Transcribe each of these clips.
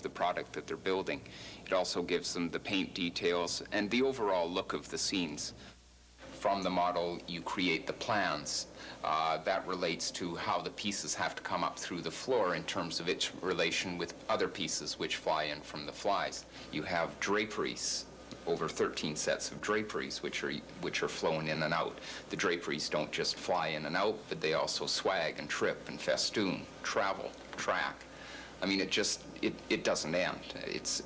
the product that they're building. It also gives them the paint details and the overall look of the scenes. From the model, you create the plans. That relates to how the pieces have to come up through the floor in terms of its relation with other pieces which fly in from the flies. You have draperies, over 13 sets of draperies which are flown in and out. The draperies don't just fly in and out, but they also swag and trip and festoon, travel, track. I mean, it doesn't end. It's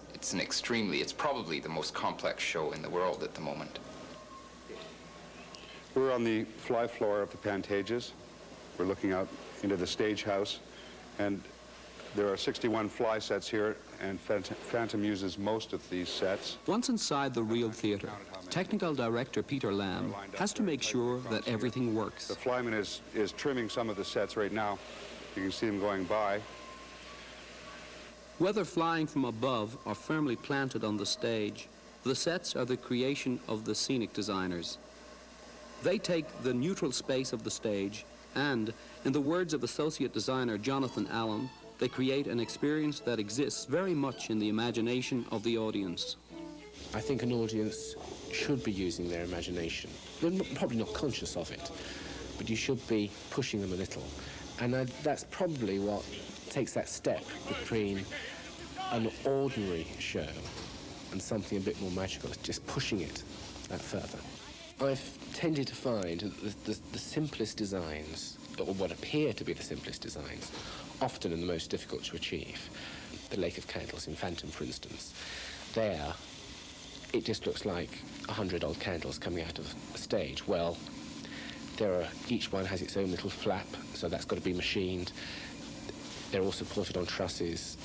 probably the most complex show in the world at the moment. We're on the fly floor of the Pantages. We're looking out into the stage house, and there are 61 fly sets here, and Phantom uses most of these sets. Once inside the real theatre, technical director Peter Lamb has to make sure that everything works. The flyman is trimming some of the sets right now. You can see them going by. Whether flying from above or firmly planted on the stage, the sets are the creation of the scenic designers. They take the neutral space of the stage and, in the words of associate designer Jonathan Allen, they create an experience that exists very much in the imagination of the audience. I think an audience should be using their imagination. They're probably not conscious of it, but you should be pushing them a little. And that's probably what takes that step between an ordinary show and something a bit more magical, just pushing it that further. I've tended to find that the simplest designs, or what appear to be the simplest designs, often are the most difficult to achieve. The Lake of Candles in Phantom, for instance. There, it just looks like 100 odd candles coming out of a stage. Well, each one has its own little flap, so that's got to be machined. They're all supported on trusses.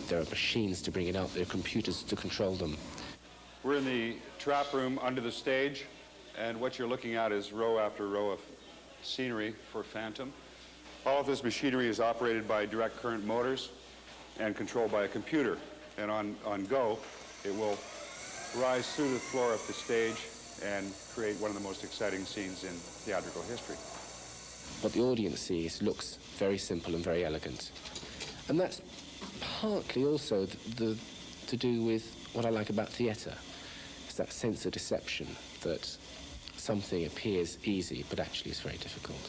There are machines to bring it up. There are computers to control them. We're in the trap room under the stage, and what you're looking at is row after row of scenery for Phantom. All of this machinery is operated by direct current motors and controlled by a computer. And on go, it will rise through the floor of the stage and create one of the most exciting scenes in theatrical history. What the audience sees looks very simple and very elegant. And that's partly also to do with what I like about theatre. It's that sense of deception that something appears easy, but actually is very difficult.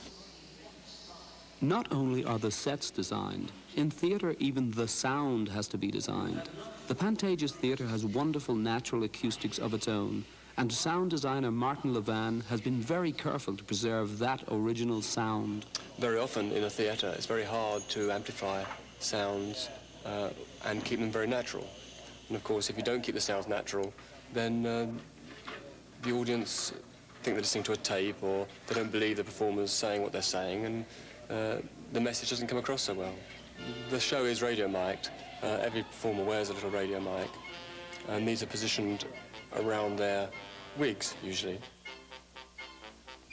Not only are the sets designed, in theatre even the sound has to be designed. The Pantages Theatre has wonderful natural acoustics of its own, and sound designer Martin Levan has been very careful to preserve that original sound. Very often in a theatre it's very hard to amplify sounds and keep them very natural. And of course, if you don't keep the sounds natural, then the audience think they're listening to a tape, or they don't believe the performers saying what they're saying, and the message doesn't come across so well. The show is radio mic'd. Every performer wears a little radio mic, and these are positioned around their wigs, usually.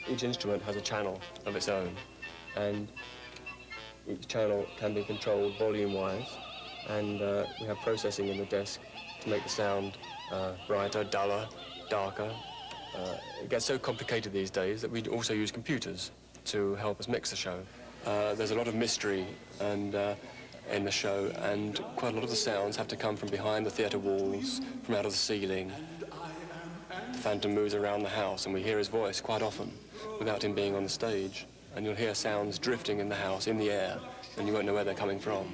Each instrument has a channel of its own, and each channel can be controlled volume-wise, and we have processing in the desk to make the sound brighter, duller, darker. It gets so complicated these days that we also use computers to help us mix the show. There's a lot of mystery in the show, and quite a lot of the sounds have to come from behind the theatre walls, from out of the ceiling. The Phantom moves around the house, and we hear his voice quite often without him being on the stage. And you'll hear sounds drifting in the house, in the air, and you won't know where they're coming from.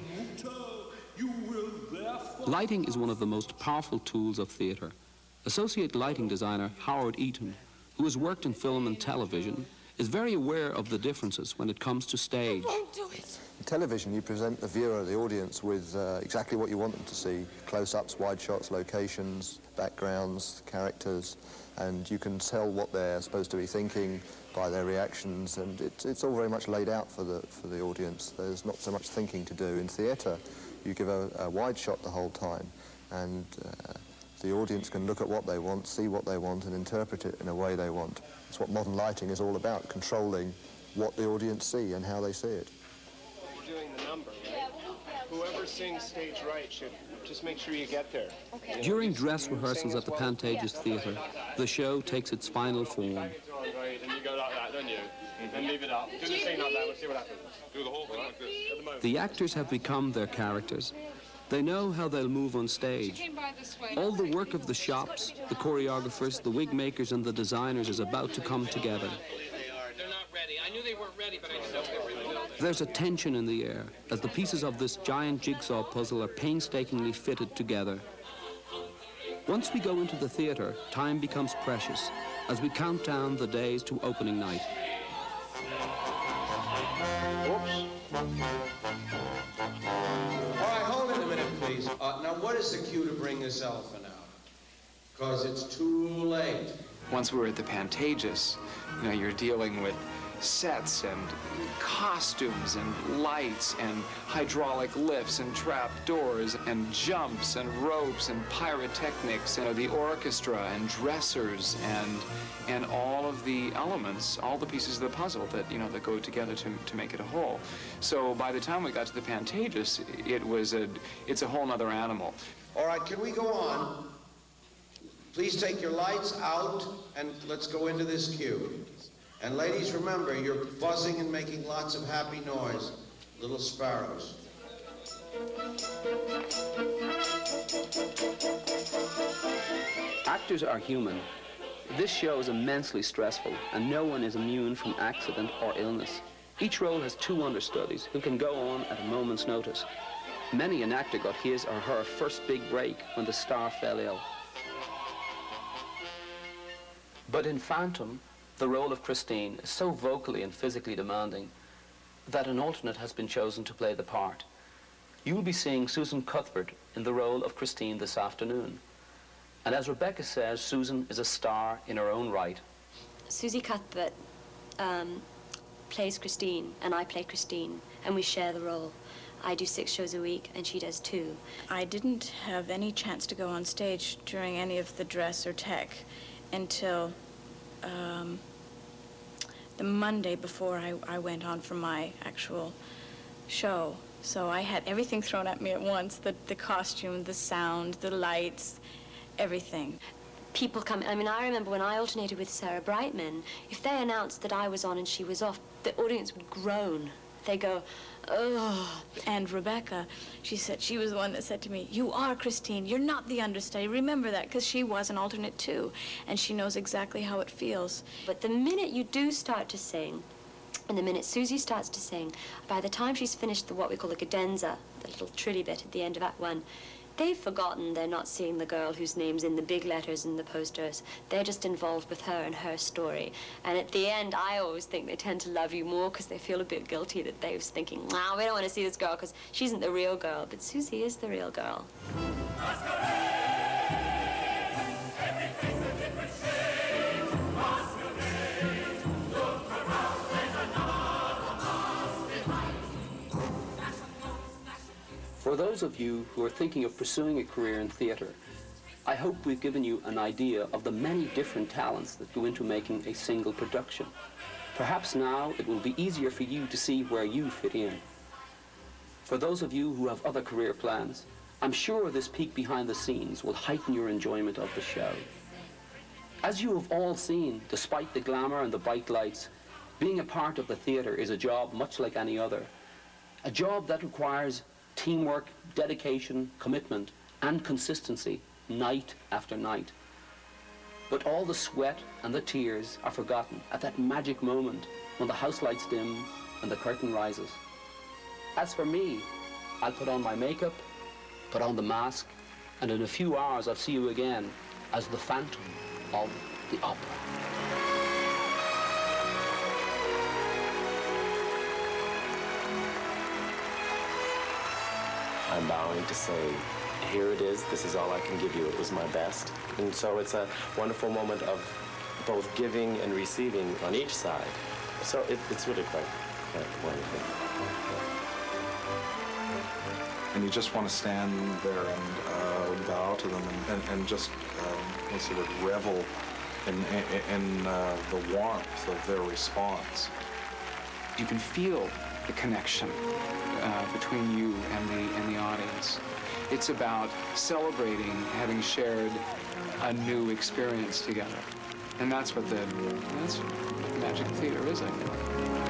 Lighting is one of the most powerful tools of theatre. Associate lighting designer Howard Eaton, who has worked in film and television, is very aware of the differences when it comes to stage. Won't do it. In television, you present the viewer, the audience, with exactly what you want them to see. Close-ups, wide shots, locations, backgrounds, characters, and you can tell what they're supposed to be thinking by their reactions, and it's all very much laid out for the audience. There's not so much thinking to do. In theatre, you give a wide shot the whole time, and the audience can look at what they want, see what they want, and interpret it in a way they want. That's what modern lighting is all about, controlling what the audience see and how they see it. You're doing the number, right? Whoever sings stage right should just make sure you get there. Okay. During dress rehearsals at the Pantages Theatre, the show takes its final form. And you go like that, don't you? And leave it up. Do the scene like that, we'll see what happens. Do the whole thing like this. The actors have become their characters. They know how they'll move on stage. All the work of the shops, the choreographers, the wig makers, and the designers is about to come together. They're not ready. I knew they weren't ready, but I didn't know if they were in the building. There's a tension in the air as the pieces of this giant jigsaw puzzle are painstakingly fitted together. Once we go into the theater, time becomes precious as we count down the days to opening night. Oops. All right, hold it a minute, please. Now, what is the cue to bring this elephant out? Because it's too late. Once we were at the Pantages, you know, you're dealing with sets and costumes and lights and hydraulic lifts and trap doors and jumps and ropes and pyrotechnics and the orchestra and dressers and all of the elements, all the pieces of the puzzle that, you know, that go together to make it a whole. So by the time we got to the Pantages, it's a whole nother animal. All right, can we go on? Please take your lights out and let's go into this cue. And ladies, remember, you're buzzing and making lots of happy noise, little sparrows. Actors are human. This show is immensely stressful, and no one is immune from accident or illness. Each role has 2 understudies who can go on at a moment's notice. Many an actor got his or her first big break when the star fell ill. But in Phantom, the role of Christine is so vocally and physically demanding that an alternate has been chosen to play the part. You will be seeing Susan Cuthbert in the role of Christine this afternoon. And as Rebecca says, Susan is a star in her own right. Susie Cuthbert plays Christine, and I play Christine, and we share the role. I do 6 shows a week, and she does 2. I didn't have any chance to go on stage during any of the dress or tech until the Monday before I went on for my actual show. So I had everything thrown at me at once, the costume, the sound, the lights, everything. People come, I mean, I remember when I alternated with Sarah Brightman, if they announced that I was on and she was off, the audience would groan. They go, oh. And Rebecca, she said, she was the one that said to me, you are Christine, you're not the understudy. Remember that, because she was an alternate too, and she knows exactly how it feels. But the minute you do start to sing, and the minute Susie starts to sing, by the time she's finished what we call the cadenza, the little trilly bit at the end of Act 1, they've forgotten they're not seeing the girl whose name's in the big letters in the posters. They're just involved with her and her story. And at the end, I always think they tend to love you more because they feel a bit guilty that they was thinking, nah, we don't want to see this girl because she isn't the real girl. But Susie is the real girl. For those of you who are thinking of pursuing a career in theatre, I hope we've given you an idea of the many different talents that go into making a single production. Perhaps now it will be easier for you to see where you fit in. For those of you who have other career plans, I'm sure this peek behind the scenes will heighten your enjoyment of the show. As you have all seen, despite the glamour and the bright lights, being a part of the theatre is a job much like any other. A job that requires teamwork, dedication, commitment, and consistency, night after night. But all the sweat and the tears are forgotten at that magic moment when the house lights dim and the curtain rises. As for me, I'll put on my makeup, put on the mask, and in a few hours I'll see you again as the Phantom of the Opera. I'm bowing to say, here it is, this is all I can give you, it was my best. And so it's a wonderful moment of both giving and receiving on each side. So it's really quite wonderful. And you just want to stand there and bow to them and just sort of revel in the warmth of their response. You can feel the connection between you and the audience. It's about celebrating having shared a new experience together. And that's what magic theater is, I think.